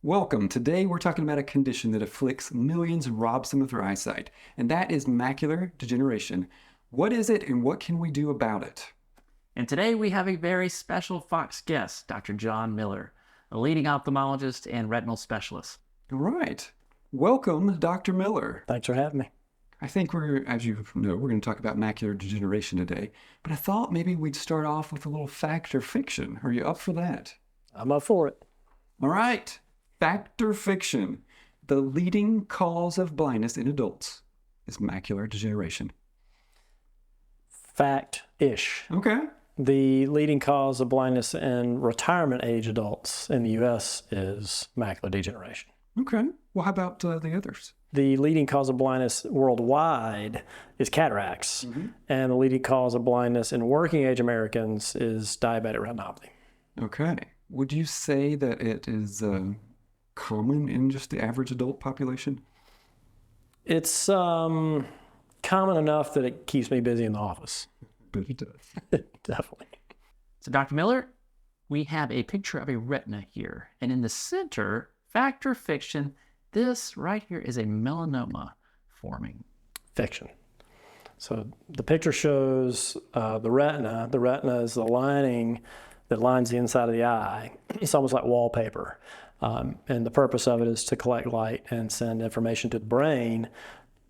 Welcome. Today we're talking about a condition that afflicts millions and robs them of their eyesight, and that is macular degeneration. What is it and what can we do about it? And today we have a very special Fox guest, Dr. John Miller, a leading ophthalmologist and retinal specialist. All right. Welcome, Dr. Miller. Thanks for having me. I think as you know, we're going to talk about macular degeneration today, but I thought maybe we'd start off with a little fact or fiction. Are you up for that? I'm up for it. All right. Fact or fiction. The leading cause of blindness in adults is macular degeneration. Fact-ish. Okay. The leading cause of blindness in retirement age adults in the U.S. is macular degeneration. Okay. Well, how about the others? The leading cause of blindness worldwide is cataracts, and the leading cause of blindness in working age Americans is diabetic retinopathy. Okay. Would you say that it is common in just the average adult population? It's common enough that it keeps me busy in the office. But it does. Definitely. So, Dr. Miller, we have a picture of a retina here, and in the center, fact or fiction, this right here is a melanoma forming. Fiction. So the picture shows the retina. The retina is the lining that lines the inside of the eye. It's almost like wallpaper. And the purpose of it is to collect light and send information to the brain.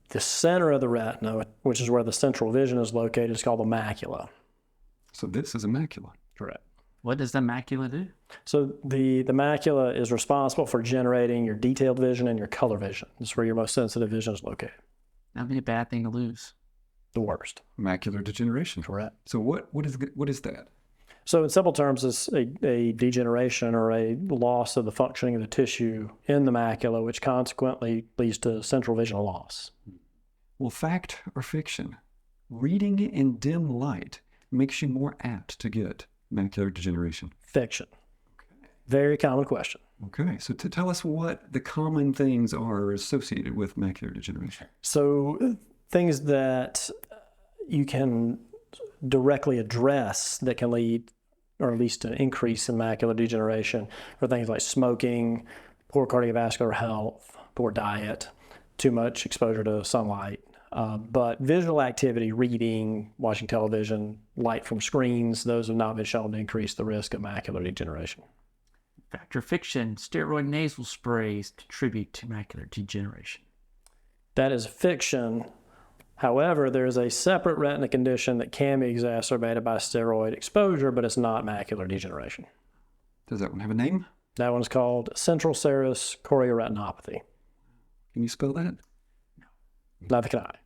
The center of the retina, which is where the central vision is located, is called the macula. So this is a macula. Correct. What does the macula do? So the macula is responsible for generating your detailed vision and your color vision. It's where your most sensitive vision is located. That'd be a bad thing to lose. The worst. Macular degeneration. Correct. So what is that? So in simple terms, it's a degeneration or a loss of the functioning of the tissue in the macula, which consequently leads to central vision loss. Well, fact or fiction? Reading in dim light makes you more apt to get macular degeneration. Fiction. Very common question. Okay, so to tell us what the common things are associated with macular degeneration. So things that you can directly address that can lead, or at least an increase in macular degeneration, are things like smoking, poor cardiovascular health, poor diet, too much exposure to sunlight. But visual activity, reading, watching television, light from screens, those have not been shown to increase the risk of macular degeneration. Fact or fiction, steroid nasal sprays contribute to macular degeneration. That is fiction. However, there is a separate retina condition that can be exacerbated by steroid exposure, but it's not macular degeneration. Does that one have a name? That one's called central serous chorioretinopathy. Can you spell that? Neither can I.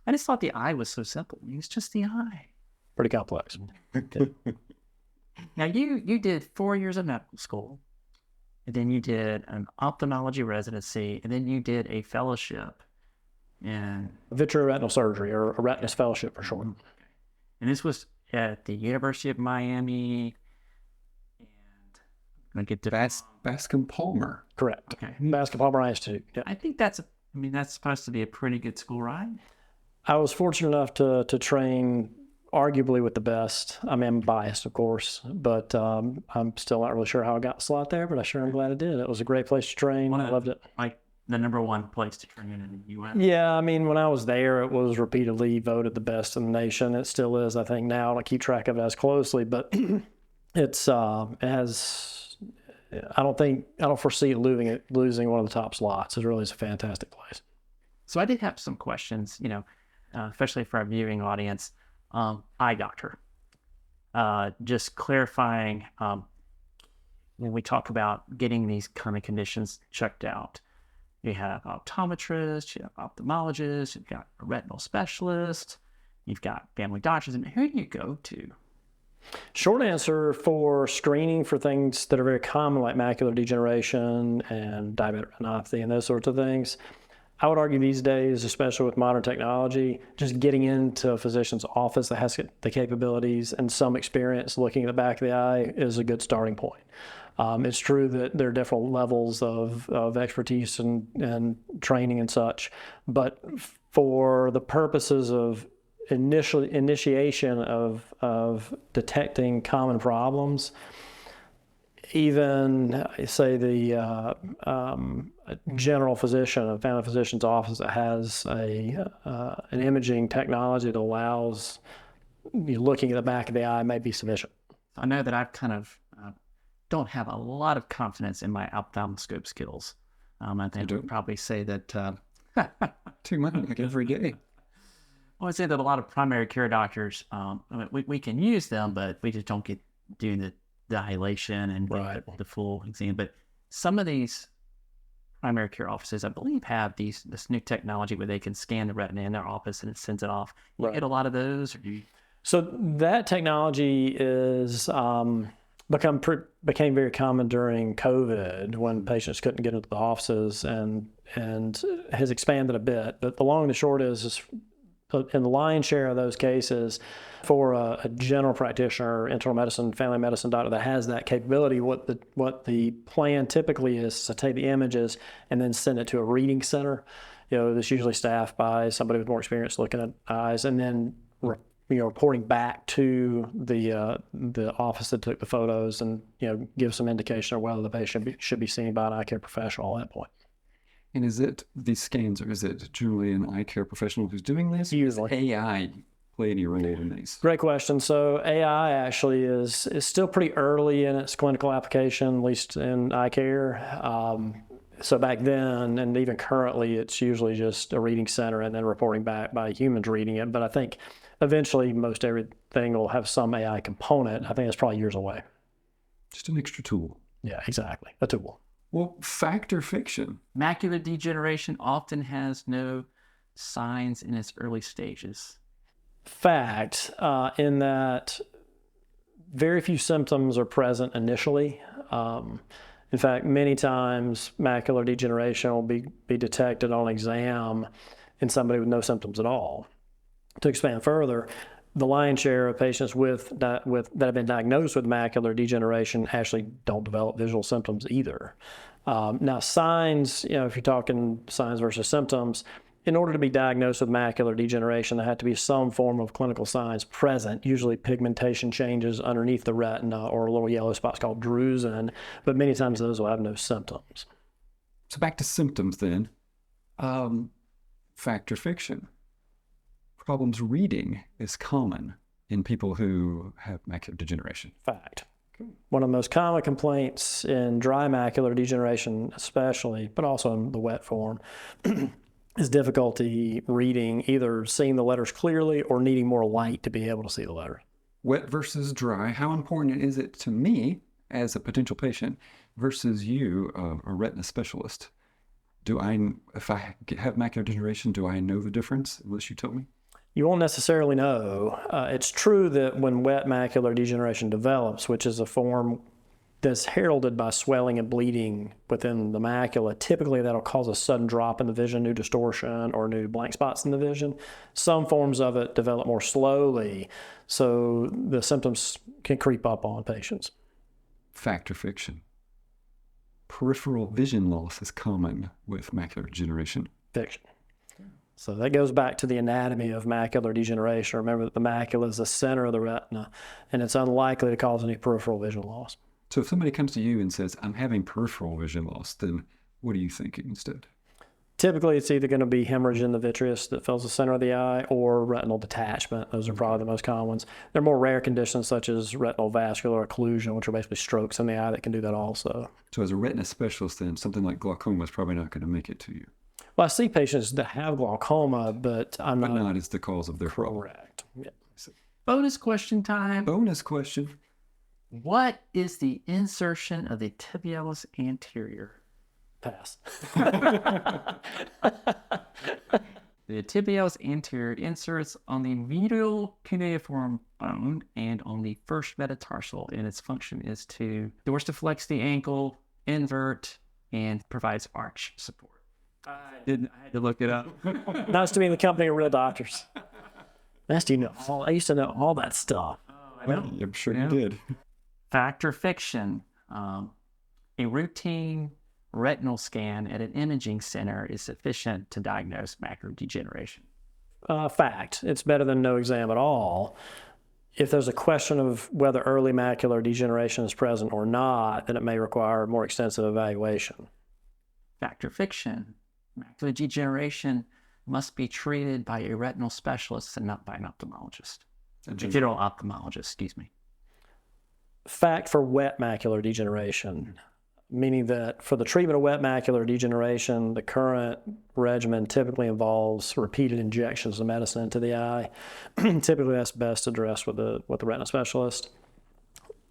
I just thought the eye was so simple. I mean, it's just the eye. Pretty complex. Now, you did 4 years of medical school, and then you did an ophthalmology residency, and then you did a fellowship in Vitreoretinal surgery, or a retina fellowship for short. And this was at the University of Miami, and I'm going to get to Bascom Palmer. Correct. Okay. Bascom Palmer Eye Institute. Yeah. I think that's supposed to be a pretty good school, right? I was fortunate enough to train arguably with the best. I mean, I'm biased, of course, but I'm still not really sure how I got the slot there, but I sure am glad I did. It was a great place to train. I loved it. Like the #1 place to train in the U.S. Yeah, I mean, when I was there, it was repeatedly voted the best in the nation. It still is, I think, now. I don't keep track of it as closely, but it has, I don't foresee it losing one of the top slots. It really is a fantastic place. So I did have some questions, especially for our viewing audience. Eye doctor, just clarifying, when we talk about getting these kind of conditions checked out, you have optometrists, you have ophthalmologists, you've got a retinal specialist, you've got family doctors, and who do you go to? Short answer, for screening for things that are very common like macular degeneration and diabetic retinopathy and those sorts of things, I would argue these days, especially with modern technology, just getting into a physician's office that has the capabilities and some experience looking at the back of the eye is a good starting point. It's true that there are different levels of expertise and training and such, but for the purposes of initiation of detecting common problems, even say the general physician, a family physician's office that has an imaging technology that allows you looking at the back of the eye may be sufficient. I know that I've kind of don't have a lot of confidence in my ophthalmoscope skills. I think I'd probably say that Too much, like every day. I would say that a lot of primary care doctors, I mean, we can use them, but we just don't get doing the dilation and the full exam. But some of these primary care offices, I believe, have this new technology where they can scan the retina in their office and it sends it off. You get a lot of those? Or do you... So that technology is became very common during COVID when patients couldn't get into the offices, and has expanded a bit. But the long and the short is in the lion's share of those cases, for a general practitioner, internal medicine, family medicine doctor that has that capability, what the plan typically is to take the images and then send it to a reading center, that's usually staffed by somebody with more experience looking at eyes, and then reporting back to the office that took the photos, and give some indication of whether the patient should be seen by an eye care professional at that point. And is it these scans, or is it generally an eye care professional who's doing this? Usually. AI play any role in these? Great question. So AI actually is still pretty early in its clinical application, at least in eye care. So back then, and even currently, it's usually just a reading center and then reporting back by humans reading it. But I think eventually most everything will have some AI component. I think that's probably years away. Just an extra tool. Yeah, exactly. A tool. Well, fact or fiction? Macular degeneration often has no signs in its early stages. Fact, in that very few symptoms are present initially. In fact, many times macular degeneration will be detected on exam in somebody with no symptoms at all. To expand further, the lion's share of patients that have been diagnosed with macular degeneration actually don't develop visual symptoms either. Now, signs, if you're talking signs versus symptoms, in order to be diagnosed with macular degeneration, there had to be some form of clinical signs present, usually pigmentation changes underneath the retina or little yellow spots called drusen, but many times those will have no symptoms. So back to symptoms then. Fact or fiction? Problems reading is common in people who have macular degeneration. Fact. One of the most common complaints in dry macular degeneration especially, but also in the wet form, is difficulty reading, either seeing the letters clearly or needing more light to be able to see the letters. Wet versus dry, how important is it to me as a potential patient versus you, a retina specialist? If I have macular degeneration, do I know the difference unless you tell me? You won't necessarily know. It's true that when wet macular degeneration develops, which is a form that's heralded by swelling and bleeding within the macula, typically that'll cause a sudden drop in the vision, new distortion, or new blank spots in the vision. Some forms of it develop more slowly, so the symptoms can creep up on patients. Fact or fiction? Peripheral vision loss is common with macular degeneration. Fiction. So that goes back to the anatomy of macular degeneration. Remember that the macula is the center of the retina, and it's unlikely to cause any peripheral vision loss. So if somebody comes to you and says, I'm having peripheral vision loss, then what are you thinking instead? Typically, it's either going to be hemorrhage in the vitreous that fills the center of the eye or retinal detachment. Those are probably the most common ones. There are more rare conditions such as retinal vascular occlusion, which are basically strokes in the eye that can do that also. So as a retina specialist, then, something like glaucoma is probably not going to make it to you. Well, I see patients that have glaucoma, but I'm not as the cause of their problem. Correct. Yeah. Bonus question time. Bonus question. What is the insertion of the tibialis anterior? Pass. The tibialis anterior inserts on the medial cuneiform bone and on the first metatarsal, and its function is to dorsiflex the ankle, invert, and provides arch support. I had to look it up. Nice to be in the company of real doctors. Nice to know. I used to know all that stuff. I know. I'm sure you did. Fact or fiction? A routine retinal scan at an imaging center is sufficient to diagnose macular degeneration. Fact. It's better than no exam at all. if there's a question of whether early macular degeneration is present or not, then it may require more extensive evaluation. Fact or fiction? Macular degeneration must be treated by a retinal specialist and not by an ophthalmologist. A general ophthalmologist, excuse me. Fact for wet macular degeneration, meaning that for the treatment of wet macular degeneration, the current regimen typically involves repeated injections of medicine into the eye. Typically, that's best addressed with the retina specialist.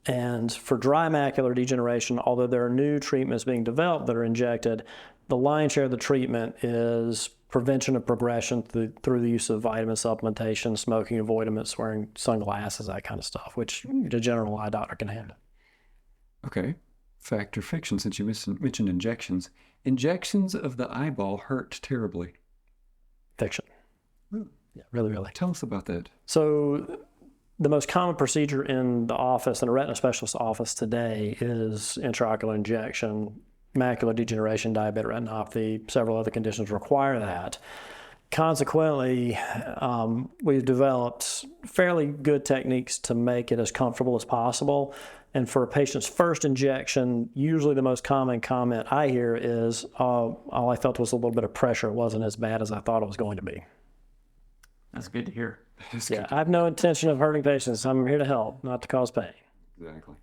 And for dry macular degeneration, although there are new treatments being developed that are injected, the lion's share of the treatment is prevention of progression through the use of vitamin supplementation, smoking avoidance, wearing sunglasses, that kind of stuff, which the general eye doctor can handle. Okay. Fact or fiction, since you mentioned injections. Injections of the eyeball hurt terribly. Fiction. Yeah, really, really. Tell us about that. So the most common procedure in the office, in a retina specialist office today, is intraocular injection. Macular degeneration, diabetic retinopathy, several other conditions require that. Consequently, we've developed fairly good techniques to make it as comfortable as possible. And for a patient's first injection, usually the most common comment I hear is, all I felt was a little bit of pressure. It wasn't as bad as I thought it was going to be. That's good to hear. Yeah, I have no intention of hurting patients. I'm here to help, not to cause pain. Exactly.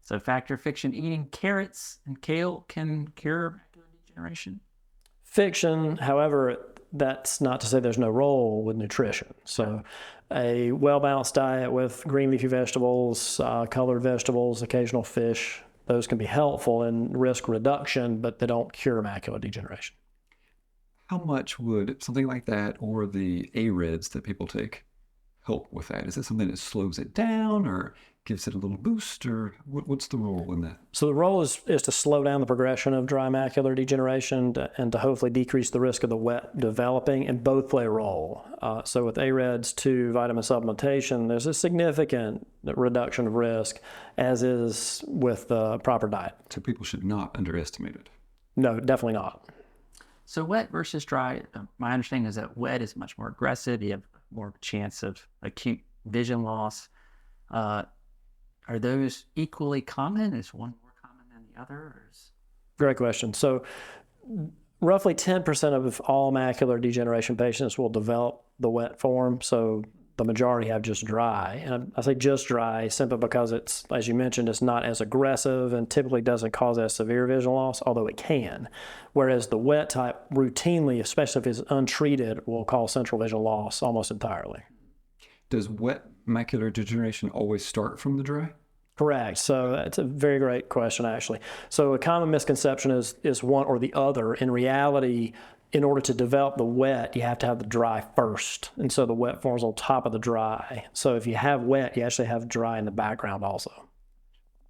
So fact or fiction, eating carrots and kale can cure macular degeneration? Fiction, however, that's not to say there's no role with nutrition. So a well-balanced diet with green leafy vegetables, colored vegetables, occasional fish, those can be helpful in risk reduction, but they don't cure macular degeneration. How much would something like that or the AREDS that people take help with that? Is it something that slows it down or gives it a little boost, or what's the role in that? So the role is to slow down the progression of dry macular degeneration and to hopefully decrease the risk of the wet developing, and both play a role. So with AREDS to vitamin supplementation, there's a significant reduction of risk, as is with the proper diet. So people should not underestimate it. No, definitely not. So wet versus dry, my understanding is that wet is much more aggressive. You have more chance of acute vision loss. Are those equally common? Is one more common than the other? Or is... Great question. So roughly 10% of all macular degeneration patients will develop the wet form. So the majority have just dry. And I say just dry simply because it's, as you mentioned, it's not as aggressive and typically doesn't cause as severe vision loss, although it can. Whereas the wet type routinely, especially if it's untreated, will cause central vision loss almost entirely. Does wet macular degeneration always start from the dry? Correct. So that's a very great question, actually. So a common misconception is one or the other. In reality, in order to develop the wet, you have to have the dry first. And so the wet forms on top of the dry. So if you have wet, you actually have dry in the background also.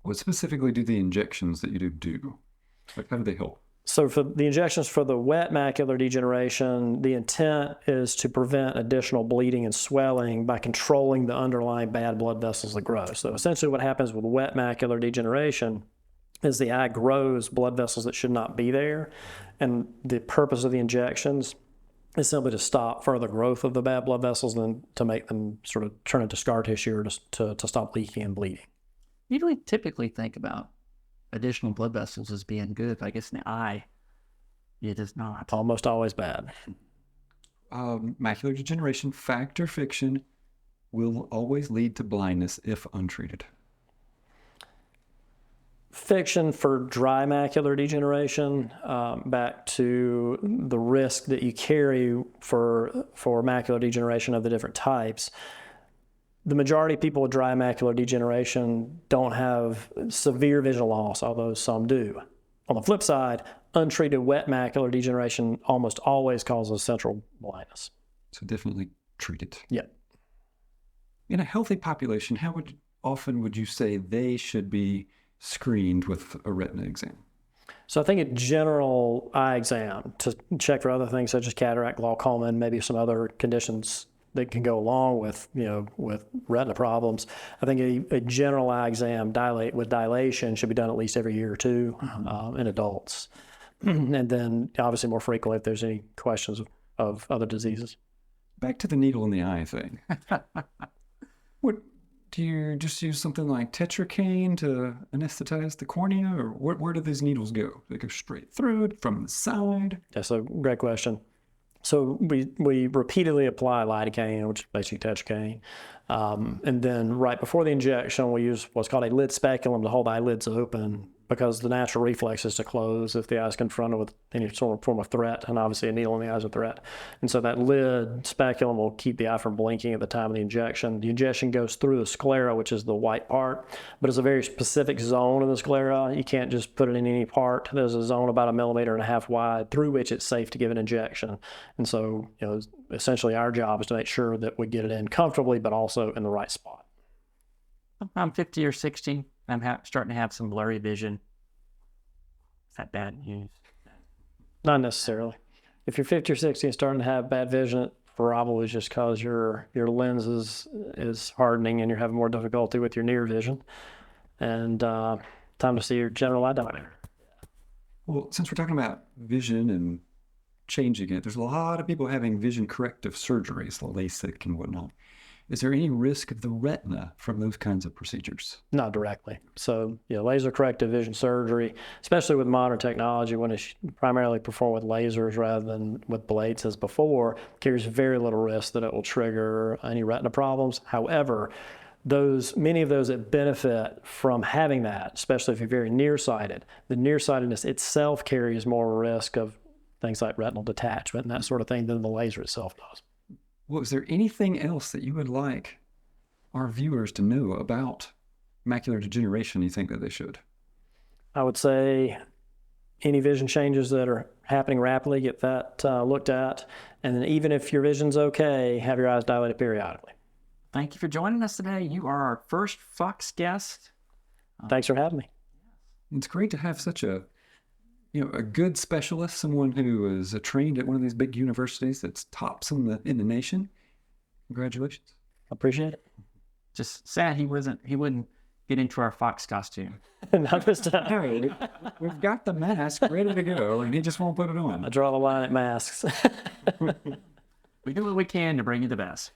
What specifically do the injections that you do? Like, how do they help? So for the injections for the wet macular degeneration, the intent is to prevent additional bleeding and swelling by controlling the underlying bad blood vessels that grow. So essentially what happens with wet macular degeneration is the eye grows blood vessels that should not be there. And the purpose of the injections is simply to stop further growth of the bad blood vessels and to make them sort of turn into scar tissue or to stop leaking and bleeding. You don't typically think about additional blood vessels as being good, but I guess in the eye, it is not. Almost always bad. Macular degeneration, fact or fiction, will always lead to blindness if untreated. Fiction for dry macular degeneration, back to the risk that you carry for macular degeneration of the different types. The majority of people with dry macular degeneration don't have severe vision loss, although some do. On the flip side, untreated wet macular degeneration almost always causes central blindness. So definitely treat it. Yeah. In a healthy population, how often would you say they should be screened with a retina exam? So I think a general eye exam to check for other things such as cataract, glaucoma, and maybe some other conditions that can go along with, with retina problems. I think a general eye exam with dilation should be done at least every year or two in adults. And then obviously more frequently if there's any questions of other diseases. Back to the needle in the eye thing. do you just use something like tetracaine to anesthetize the cornea, or where do these needles go? They go straight through it, from the side? That's a great question. So we repeatedly apply lidocaine, which is basically tetracaine. And then right before the injection, we use what's called a lid speculum to hold the eyelids open, because the natural reflex is to close if the eye is confronted with any sort of form of threat, and obviously a needle in the eye is a threat. And so that lid speculum will keep the eye from blinking at the time of the injection. The injection goes through the sclera, which is the white part, but it's a very specific zone in the sclera. You can't just put it in any part. There's a zone about 1.5 millimeters wide through which it's safe to give an injection. And so, essentially our job is to make sure that we get it in comfortably, but also in the right spot. I'm 50 or 60. I'm starting to have some blurry vision. Is that bad news? Not necessarily. If you're 50 or 60 and starting to have bad vision, it probably is just because your lens is hardening and you're having more difficulty with your near vision. And time to see your general eye doctor. Well, since we're talking about vision and changing it, there's a lot of people having vision corrective surgeries, the LASIK and whatnot. Is there any risk of the retina from those kinds of procedures? Not directly. So, laser corrective vision surgery, especially with modern technology, when it's primarily performed with lasers rather than with blades as before, carries very little risk that it will trigger any retina problems. However, many of those that benefit from having that, especially if you're very nearsighted, the nearsightedness itself carries more risk of things like retinal detachment and that sort of thing than the laser itself does. Well, is there anything else that you would like our viewers to know about macular degeneration you think that they should? I would say any vision changes that are happening rapidly, get that looked at. And then even if your vision's okay, have your eyes dilated periodically. Thank you for joining us today. You are our first Fox guest. Thanks for having me. It's great to have such a good specialist, someone who is trained at one of these big universities that's tops in the nation. Congratulations. Appreciate it. Just sad he wouldn't get into our Fox costume. Not this time. Hey, we've got the mask ready to go, and he just won't put it on. I draw the line at masks. We do what we can to bring you the best.